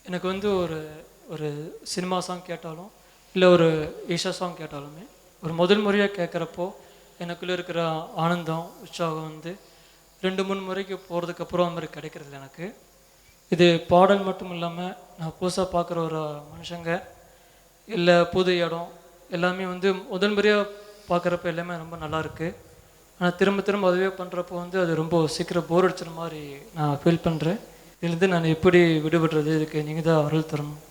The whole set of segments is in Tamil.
எனக்கு வந்து ஒரு ஒரு சினிமா சாங் கேட்டாலும் இல்லை ஒரு ஈஷா சாங் கேட்டாலுமே ஒரு முதல் முறையாக கேட்குறப்போ எனக்குள்ளே இருக்கிற ஆனந்தம் உற்சாகம் வந்து 2-3 முறைக்கு போகிறதுக்கப்புறம் அந்த மாதிரி கிடைக்கிறது எனக்கு. இது பாடல் மட்டும் இல்லாமல் நான் புதுசாக பார்க்குற ஒரு மனுஷங்க இல்லை புது இடம் எல்லாமே வந்து முதல் முறையாக பார்க்குறப்ப எல்லாமே ரொம்ப நல்லாயிருக்கு. ஆனால் திரும்ப திரும்ப அதுவே பண்ணுறப்போ வந்து அது ரொம்ப சீக்கிரம் போர் அடிச்சிற மாதிரி நான் ஃபீல் பண்ணுறேன். இதுலேருந்து நான் எப்படி விடுபடுறது? இதுக்கு நீங்கள் தான் அருள் தரணும்.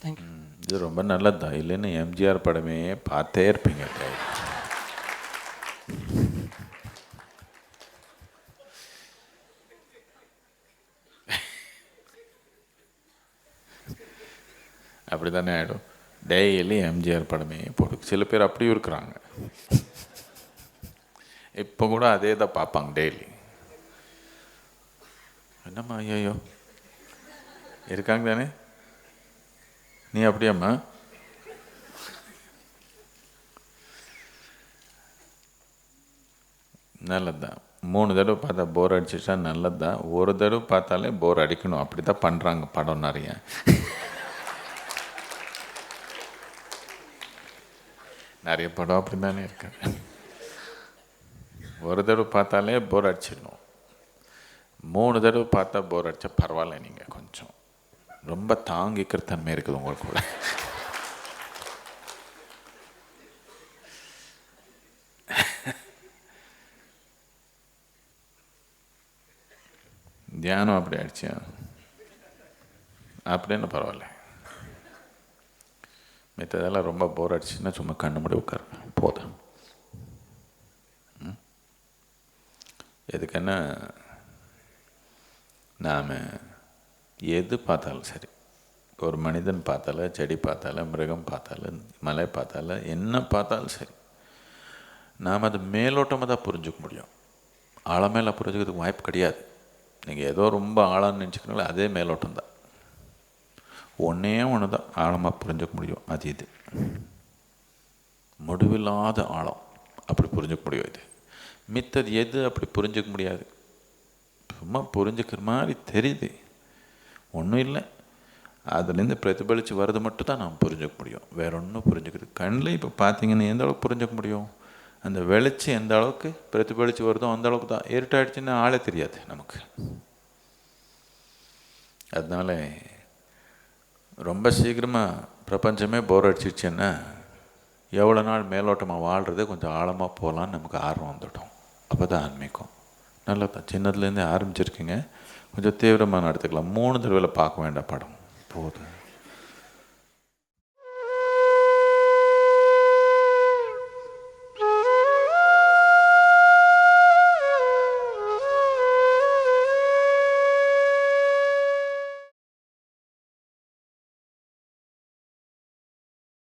தேங்க்யூ. இது ரொம்ப நல்லது தான். இல்லைன்னு எம்ஜிஆர் படமே பார்த்தே இருப்பீங்க. அப்படி தானே ஆகிடும். டெய்லி எம்ஜிஆர் படமே போட்டு சில பேர் அப்படியும் இருக்கிறாங்க. இப்போ கூட அதே தான் பார்ப்பாங்க டெய்லி. என்னம்மா ஐயோ இருக்காங்க தானே, நீ அப்படியாம்மா? நல்லது தான். 3 தடவை பார்த்தா போர் அடிச்சிட்டா நல்லது தான். ஒரு தடவை பார்த்தாலே போர் அடிக்கணும். அப்படி தான் பண்ணுறாங்க படம் நிறைய. நிறைய படம் அப்படி தானே இருக்கு. ஒரு தடவை பார்த்தாலே போர் அடிச்சிடணும். 3 தடவை பார்த்தா போர் அடித்தா பரவாயில்ல. நீங்கள் கொஞ்சம் ரொம்ப தாங்கிக்கிற தன்மை இருக்குது உங்களுக்கு கூட. தியானம் அப்படி ஆயிடுச்சு அப்படின்னு பரவாயில்ல. மித்ததெல்லாம் ரொம்ப போர் அடிச்சுன்னா சும்மா கண்ணு மூடி உட்காருங்க போதும். எதுக்குன்னா நாம் எது பார்த்தாலும் சரி, ஒரு மனிதன் பார்த்தாலும் செடி பார்த்தாலும் மிருகம் பார்த்தாலும் மலை பார்த்தாலும் என்ன பார்த்தாலும் சரி, நாம் அது மேலோட்டமாக தான் புரிஞ்சுக்க முடியும். ஆழமேல புரிஞ்சுக்கிறதுக்கு வாய்ப்பு கிடையாது. நீங்கள் ஏதோ ரொம்ப ஆழம்னு நினச்சிக்கிறீங்களோ அதே மேலோட்டம் தான். ஒன்றே ஒன்று தான் ஆழமாக புரிஞ்சுக்க முடியும். அது இது முடிவில்லாத ஆழம். அப்படி புரிஞ்சுக்க முடியும். இது மித்தது எது அப்படி புரிஞ்சுக்க முடியாது. சும்மா புரிஞ்சுக்கிற மாதிரி தெரியுது, ஒன்றும் இல்லை. அதுலேருந்து பிரதிபலித்து வர்றது மட்டும் தான் நாம் புரிஞ்சுக்க முடியும். வேற ஒன்றும் புரிஞ்சுக்கிறது கண்ணில் இப்போ பார்த்தீங்கன்னா எந்த அளவுக்கு புரிஞ்சுக்க முடியும்? அந்த வெளிச்சம் எந்த அளவுக்கு பிரதிபலித்து வருதோ அந்த அளவுக்கு தான். இருட்டாயிடுச்சுன்னா ஆளே தெரியாது நமக்கு. அதனால ரொம்ப சீக்கிரமாக பிரபஞ்சமே போர் அடிச்சிடுச்சுன்னா எவ்வளோ நாள் மேலோட்டமாக வாழ்கிறது, கொஞ்சம் ஆழமாக போகலான்னு நமக்கு ஆர்வம் வந்துவிடும். அப்போ தான் ஆன்மீகம் நல்லா தான். சின்னதுலேருந்தே ஆரம்பிச்சிருக்கீங்க, கொஞ்சம் தீவிரமாக நடத்துக்கலாம். 3 தடவையில் பார்க்க வேண்டாம் படம் போதும்.